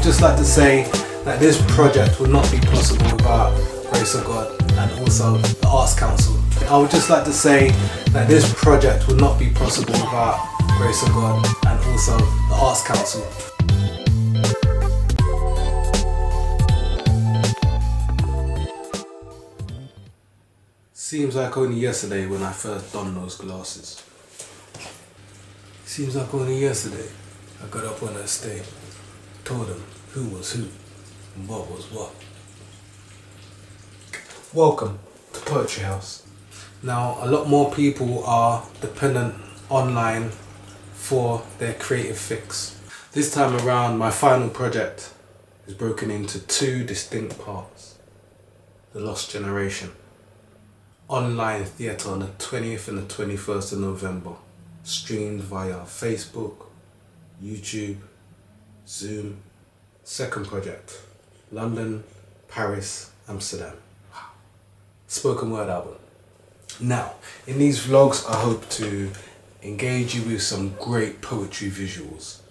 just like to say that this project would not be possible without grace of God and also the Arts Council. I would just like to say that this project would not be possible without grace of God and also the Arts Council. Seems like only yesterday when I first donned those glasses. Seems like only yesterday I got up on that stage, told them who was who and what was what. Welcome to PoetryHouse. Now, a lot more people are dependent online for their creative fix. This time around, my final project is broken into two distinct parts. The Lost Generation. Online theatre on the 20th and the 21st of November. Streamed via Facebook, YouTube, Zoom. Second project, London, Paris, Amsterdam. Spoken word album. Now, in these vlogs, I hope to engage you with some great poetry visuals.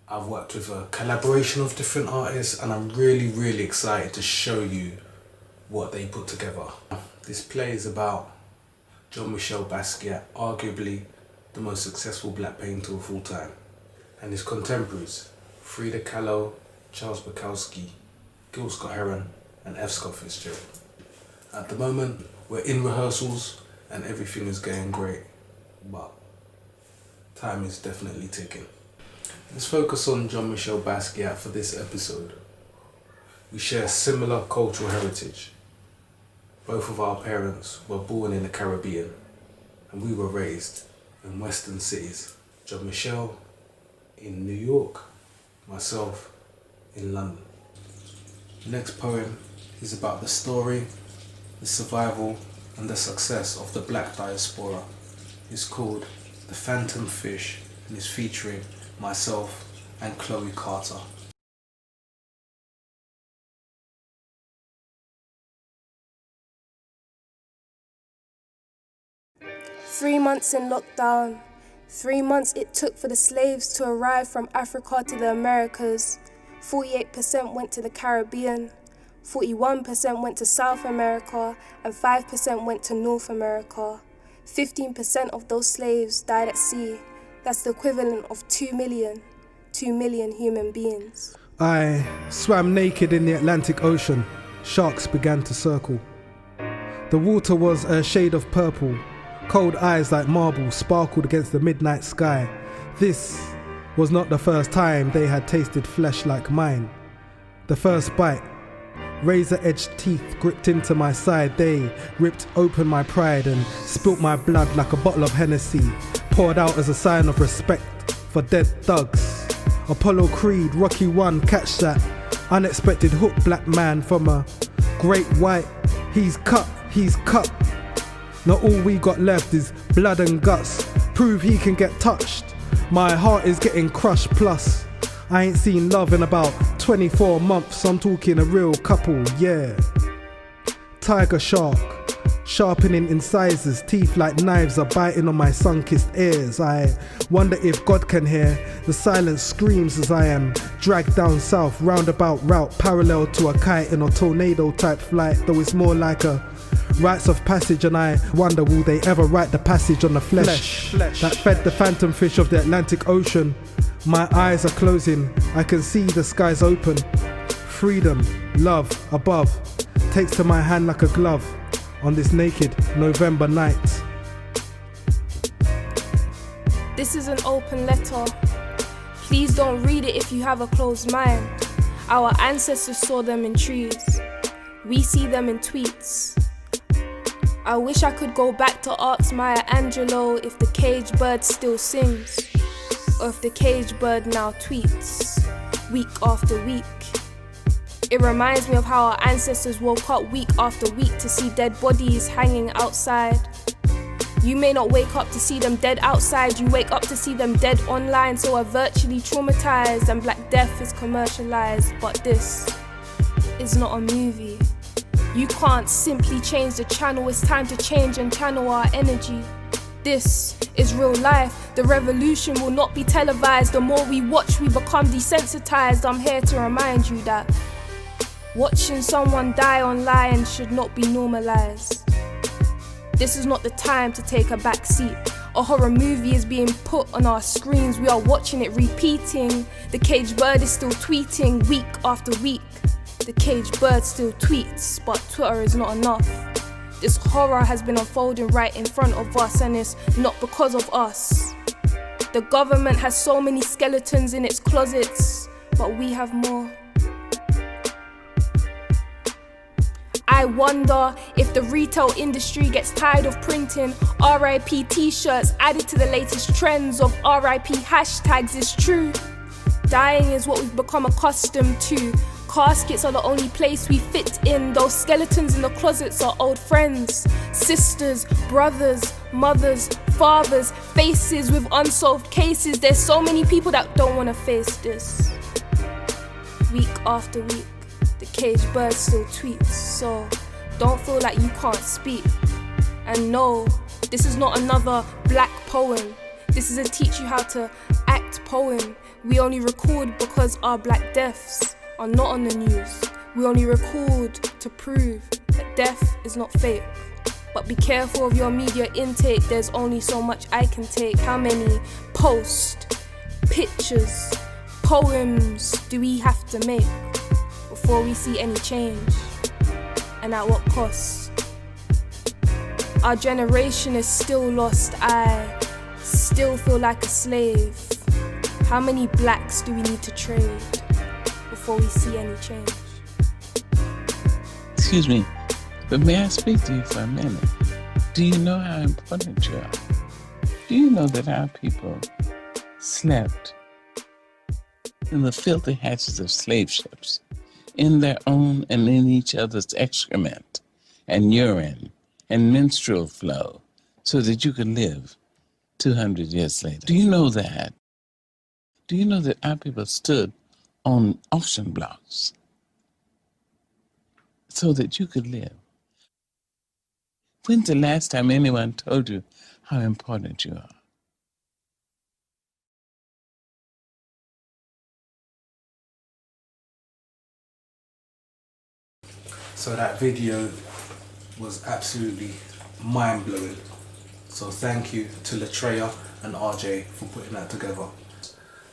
I've worked with a collaboration of different artists and I'm really excited to show you what they put together. This play is about Jean-Michel, arguably the most successful black painter of all time, and his contemporaries, Frida Kahlo, Charles Bukowski, Gil Scott-Heron and F. Scott Fitzgerald. At the moment, we're in rehearsals and everything is going great, but time is definitely ticking. Let's focus on Jean-Michel Basquiat for this episode. We share similar cultural heritage. Both of our parents were born in the Caribbean and we were raised in Western cities. Jean-Michel in New York, myself in London. The next poem is about the story, the survival and the success of the black diaspora. It's called The Phantom Fish and is featuring myself and Chloe Carter. Three months in lockdown. 3 months it took for the slaves to arrive from Africa to the Americas. 48% went to the Caribbean, 41% went to South America, and 5% went to North America. 15% of those slaves died at sea. That's the equivalent of 2 million human beings. I swam naked in the Atlantic Ocean. Sharks began to circle. The water was a shade of purple. Cold eyes like marble sparkled against the midnight sky. This was not the first time they had tasted flesh like mine. The first bite, razor-edged teeth gripped into my side. They ripped open my pride and spilt my blood like a bottle of Hennessy, poured out as a sign of respect for dead thugs. Apollo Creed, Rocky 1, catch that unexpected hook, black man from a great white. He's cut. Not all we got left is blood and guts. Prove he can get touched. My heart is getting crushed, plus I ain't seen love in about 24 months. I'm talking a real couple, yeah. Tiger shark, sharpening incisors, teeth like knives are biting on my sun-kissed ears. I wonder if God can hear the silent screams as I am dragged down south, roundabout route, parallel to a kite in a tornado type flight, though it's more like a rites of passage, and I wonder will they ever write the passage on the flesh that fed the phantom fish of the Atlantic Ocean. My eyes are closing, I can see the skies open. Freedom, love, above, takes to my hand like a glove on this naked November night. This is an open letter. Please don't read it if you have a closed mind. Our ancestors saw them in trees. We see them in tweets. I wish I could go back to ask Maya Angelou if the caged bird still sings, or if the caged bird now tweets, week after week. It reminds me of how our ancestors woke up week after week to see dead bodies hanging outside. You may not wake up to see them dead outside, you wake up to see them dead online, so we're virtually traumatized and Black Death is commercialized. But this is not a movie. You can't simply change the channel, it's time to change and channel our energy. This is real life. The revolution will not be televised. The more we watch, we become desensitized. I'm here to remind you that watching someone die online should not be normalized. This is not the time to take a back seat. A horror movie is being put on our screens. We are watching it repeating. The caged bird is still tweeting week after week. The caged bird still tweets, but Twitter is not enough. This horror has been unfolding right in front of us, and it's not because of us. The government has so many skeletons in its closets, but we have more. I wonder if the retail industry gets tired of printing RIP t-shirts added to the latest trends of RIP hashtags. It's true. Dying is what we've become accustomed to. Caskets are the only place we fit in. Those skeletons in the closets are old friends, sisters, brothers, mothers, fathers, faces with unsolved cases. There's so many people that don't want to face this. Week after week, the caged bird still tweets, so don't feel like you can't speak. And no, this is not another black poem. This is a teach you how to act poem. We only record because our black deaths are not on the news. We only record to prove that death is not fake. But be careful of your media intake. There's only so much I can take. How many posts, pictures, poems do we have to make before we see any change? And at what cost? Our generation is still lost. I still feel like a slave. How many blacks do we need to trade before we see any change? Excuse me, but may I speak to you for a minute? Do you know how important you are? Do you know that our people slept in the filthy hatches of slave ships, in their own and in each other's excrement and urine and menstrual flow, so that you could live 200 years later? Do you know that? Do you know that our people stood on auction blocks so that you could live? When's the last time anyone told you how important you are? So that video was absolutely mind-blowing. So thank you to Latreya and RJ for putting that together.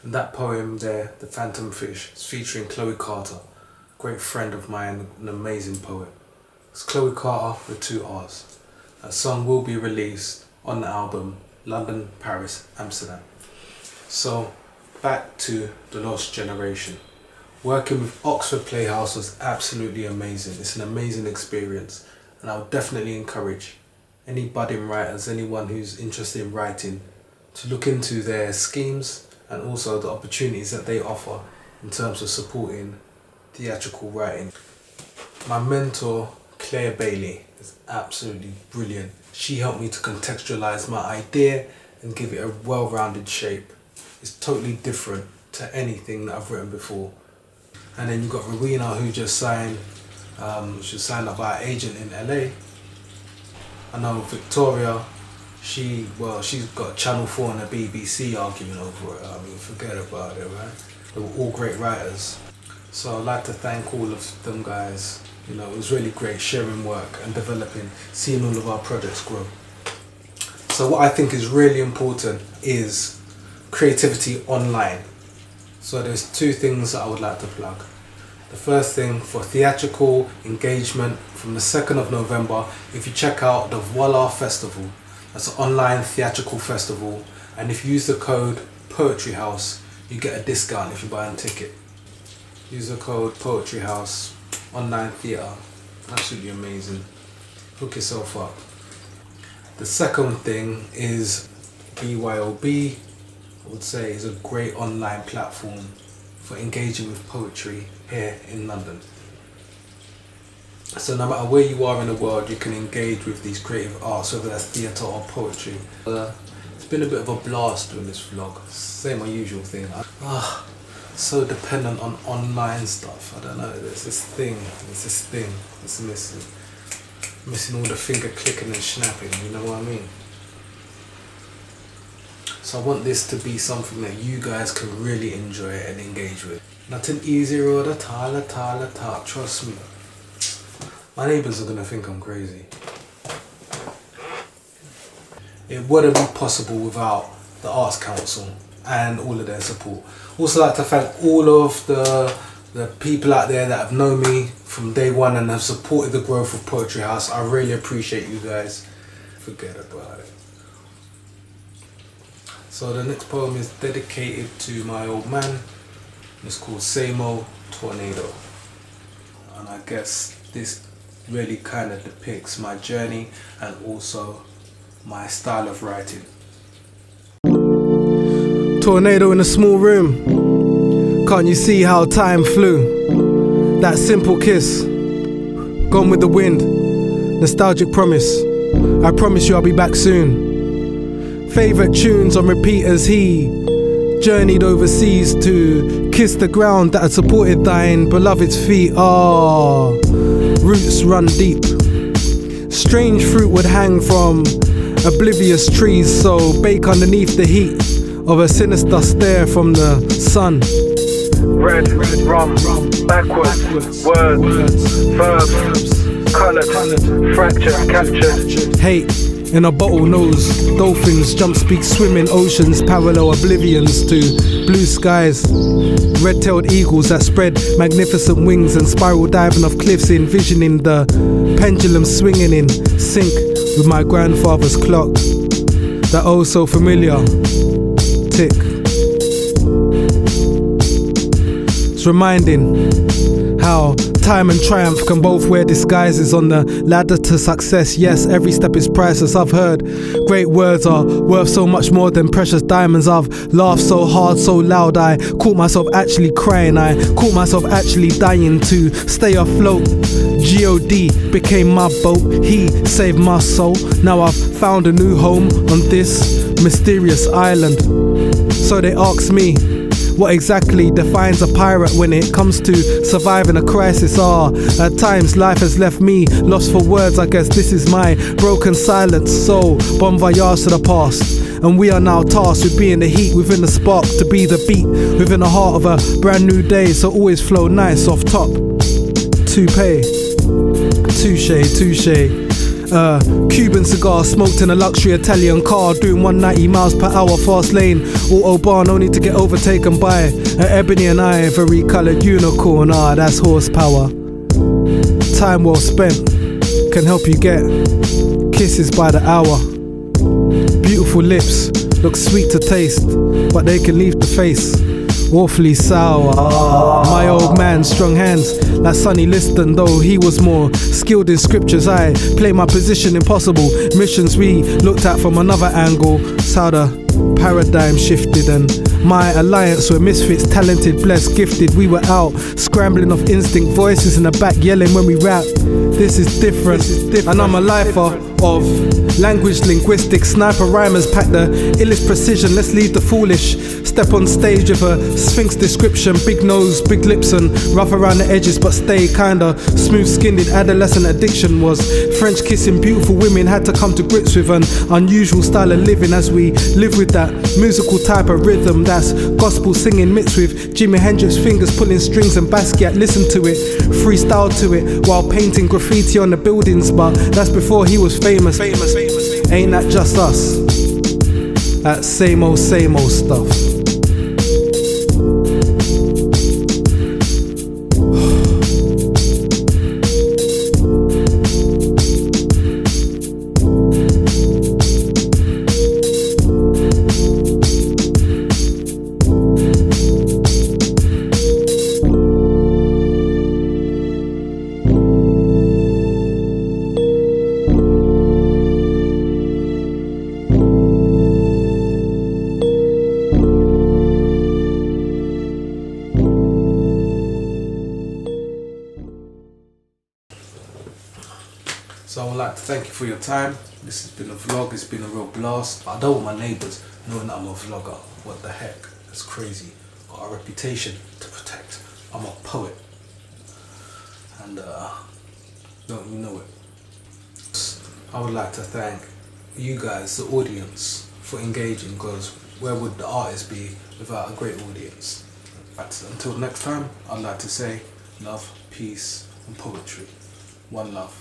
And that poem there, The Phantom Fish, is featuring Chloe Carter, a great friend of mine, an amazing poet. It's Chloe Carter with 2 R's. That song will be released on the album London, Paris, Amsterdam. So back to The Lost Generation. Working with Oxford Playhouse was absolutely amazing. It's an amazing experience, and I would definitely encourage any budding writers, anyone who's interested in writing, to look into their schemes and also the opportunities that they offer in terms of supporting theatrical writing. My mentor, Claire Bailey, is absolutely brilliant. She helped me to contextualize my idea and give it a well-rounded shape. It's totally different to anything that I've written before. And then you've got Rowena, who just signed, she signed up by an agent in LA. I know Victoria, she's got Channel 4 and the BBC arguing over it. I mean, forget about it, right? They were all great writers. So I'd like to thank all of them guys. You know, it was really great sharing work and developing, seeing all of our projects grow. So what I think is really important is creativity online. So there's 2 things that I would like to plug. The first thing, for theatrical engagement from the 2nd of November, if you check out the Voila Festival, that's an online theatrical festival, and if you use the code PoetryHouse, you get a discount if you buy a ticket. Use the code PoetryHouse, online theatre, absolutely amazing. Hook yourself up. The second thing is BYOB. I would say is a great online platform for engaging with poetry here in London. So no matter where you are in the world, you can engage with these creative arts, whether that's theatre or poetry. It's been a bit of a blast doing this vlog. Same my usual thing. So dependent on online stuff. I don't know, there's this thing that's missing all the finger clicking and snapping, you know what I mean? So I want this to be something that you guys can really enjoy and engage with. Nothing easy road at all, trust me. My neighbours are gonna think I'm crazy. It wouldn't be possible without the Arts Council and all of their support. Also like to thank all of the people out there that have known me from day one and have supported the growth of Poetry House. I really appreciate you guys. Forget about it. So the next poem is dedicated to my old man. It's called Same Old Tornado. And I guess this really kind of depicts my journey and also my style of writing. Tornado in a small room. Can't you see how time flew? That simple kiss, gone with the wind. Nostalgic promise, I promise you I'll be back soon. Favorite tunes on repeat as he journeyed overseas to kiss the ground that had supported thine beloved's feet. Ah, roots run deep. Strange fruit would hang from oblivious trees, so bake underneath the heat of a sinister stare from the sun. Red, rum, backwards, words, verbs, coloured, fractured, captured. Hate in a bottlenose, dolphins jump speak swimming oceans, parallel oblivions to blue skies. Red-tailed eagles that spread magnificent wings and spiral diving off cliffs, envisioning the pendulum swinging in sync with my grandfather's clock. That oh so familiar tick. It's reminding how time and triumph can both wear disguises on the ladder to success. Yes, every step is priceless. I've heard great words are worth so much more than precious diamonds. I've laughed so hard, so loud, I caught myself actually crying. I caught myself actually dying to stay afloat. G.O.D. became my boat, he saved my soul. Now I've found a new home on this mysterious island. So they ask me, what exactly defines a pirate when it comes to surviving a crisis? At times life has left me lost for words. I guess this is my broken silence. So bon voyage to the past, and we are now tasked with being the heat within the spark, to be the beat within the heart of a brand new day. So always flow nice off top. Toupee, touche. Cuban cigar smoked in a luxury Italian car, doing 190 miles per hour fast lane. Autobahn only to get overtaken by an ebony and ivory coloured unicorn. That's horsepower. Time well spent can help you get kisses by the hour. Beautiful lips look sweet to taste, but they can leave the face awfully sour. My old man, strong hands like Sonny Liston, though he was more skilled in scriptures. I play my position impossible. Missions we looked at from another angle. It's how the paradigm shifted, and my alliance were misfits, talented, blessed, gifted. We were out scrambling off instinct, voices in the back yelling when we rap. This is different, and I'm a lifer of language, linguistics, sniper rhymers pack the illest precision. Let's leave the foolish. Step on stage with a sphinx description, big nose, big lips and rough around the edges, but stay kinda smooth-skinned. Adolescent addiction was French kissing beautiful women. Had to come to grips with an unusual style of living as we live with that musical type of rhythm that's gospel singing mixed with Jimi Hendrix fingers pulling strings and Basquiat. Listen to it, freestyle to it while painting graffiti on the buildings, but that's before he was famous. Ain't that just us? That same old stuff. So I would like to thank you for your time. This has been a vlog, it's been a real blast. I don't want my neighbours knowing that I'm a vlogger. What the heck? That's crazy. Got a reputation to protect. I'm a poet. And don't you know it? I would like to thank you guys, the audience, for engaging, because where would the artist be without a great audience? But until next time, I'd like to say love, peace and poetry. One love.